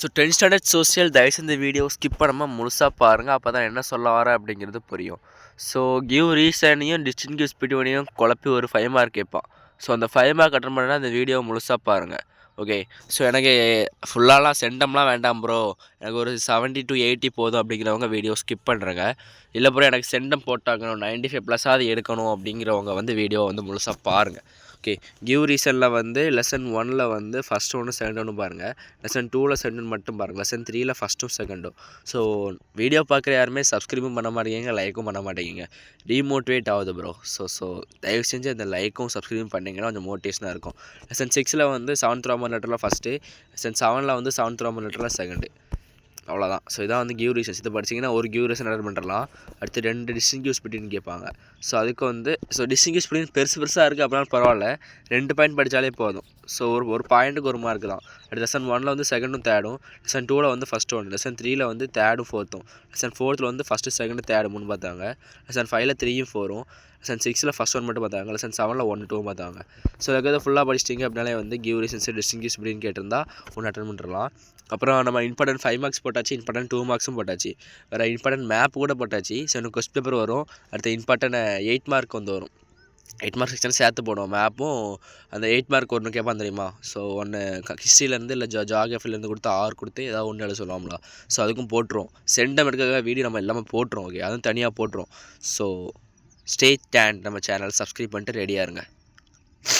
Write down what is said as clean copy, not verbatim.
So 10th standard social தயவுசெய்து இந்த video skip பண்ணாமல் முழுசாக பாருங்கள். அப்போ தான் என்ன சொல்ல வரேன் அப்படிங்கிறது புரியும். ஸோ கிவ் ரீசனையும் டிஸ்டிங்யூஸ் பிட்வீனையும் குழப்பி ஒரு 5 மார்க் கேட்பான். ஸோ அந்த 5 மார்க் அட்டன் பண்ணால் அந்த வீடியோ முழுசாக பாருங்கள். ஓகே. ஸோ எனக்கு ஃபுல்லாலாம் சென்டம்லாம் வேண்டாம் ப்ரோ, எனக்கு ஒரு 70 to 80 போதும் அப்படிங்கிறவங்க வீடியோ ஸ்கிப் பண்ணுறேங்க. இல்லை ப்ரோ எனக்கு சென்டம் போட்டாக்கணும் 95 ப்ளஸ்ஸாவது எடுக்கணும் அப்படிங்கிறவங்க வந்து வீடியோ வந்து முழுசாக பாருங்கள். ஓகே. கிவ் ரீசனில் வந்து லெசன் 1ல் வந்து ஃபஸ்ட் ஒன்று செகண்ட் ஒன்று பாருங்கள். லெசன் 2ல் செகண்ட் மட்டும் பாருங்கள். லெசன் 3ல் ஃபஸ்ட்டும் செகண்டும். ஸோ வீடியோ பார்க்குற யாருமே சப்ஸ்கிரைபும் பண்ண மாட்டேங்க, லைக்கும் பண்ண மாட்டேங்க. டிமோட்டிவேட் ஆகுது ப்ரோ. ஸோ தயவு செஞ்சு அந்த லைக்கும் சப்ஸ்கிரைபும் பண்ணிங்கன்னா கொஞ்சம் மோட்டிவேஷனாக இருக்கும். லெசன் 6ல் வந்து 7th ரோமன் லெட்டரில் ஃபஸ்ட்டு, லெசன் 7ல் வந்து 7th ரோமன் லெட்டரில் செகண்டு. அவ்வளோதான். ஸோ இதான் வந்து கிவ் ரீசன்ஸ். இதை படிச்சிங்கன்னா ஒரு கிவ் ரீசன் அட்டன் பண்ணுறலாம். அடுத்து 2 டிஸ்டிங்யூஸ் பிட்வீன் கேட்பாங்க. ஸோ அதுக்கு வந்து டிஸ்டிங்யூஸ் பிட்வீன் பெருசாக இருக்குது அப்படின்னாலும் பரவாயில்ல, 2 பாயிண்ட் படித்தாலே போதும். ஸோ ஒரு பாயிண்ட்டுக்கு ஒரு மார்க் தான். அடுத்து லெசன் 1ல் வந்து செகண்டும் தேர்டும், லெசன் 2ல் வந்து ஃபஸ்ட்டு ஒன்று, லெசன் 3ல் வந்து தேர்டும் ஃபோர்த்தும், லெசன் 4ல் வந்து ஃபஸ்ட்டு செகண்டு தேர்டு 3 பார்த்தாங்க, லெசன் 5ல் 3யும் 4ம், லெசன் 6ல் ஃபஸ்ட் ஒன் மட்டும் பார்த்தாங்க, லெசன் 7ல் 1 2 பார்த்தாங்க. ஸோ அதுக்கு ஃபுல்லாக படிச்சிட்டிங்க அப்படின்னாலே வந்து கிவ் ரீசன்ஸ் டிஸ்டிங்யூஸ் பிட்வீன் கேட்டிருந்தா ஒன்று அட்டன் பண்ணிடலாம். அப்புறம் நம்ம இம்பார்ட்டன்ட் 5 மார்க்ஸ் போட்டாச்சு, இம்பார்ட்டன்ட் 2 மார்க்ஸும் போட்டாச்சு. வேறு இம்பார்ட்டன்ட் மேப் கூட போட்டாச்சு. ஸோ எனக்கு கொஸ்டின் பேப்பர் வரும். அடுத்து இம்பார்ட்டன்ட் 8 மார்க் வந்து வரும். 8 மார்க் செக்ஷன் சேர்த்து போடுவோம். மேப்பும் அந்த 8 மார்க் ஒன்று கேட்பான் தெரியுமா? ஸோ ஒன்று ஹிஸ்ட்ரியிலேருந்து இல்லை ஜாகிரஃபிலேருந்து கொடுத்து 6 கொடுத்து ஏதாவது ஒன்று எழுத சொல்லுவாங்களா? ஸோ அதுக்கும் போட்டுரும். சென்டம் எடுக்கிறதுக்காக வீடியோ நம்ம எல்லாமே போட்டுரும். ஓகே, அதுவும் தனியாக போட்டுரும். ஸோ ஸ்டே டேன், நம்ம சேனல் சப்ஸ்கிரைப் பண்ணிட்டு ரெடியாக இருங்க.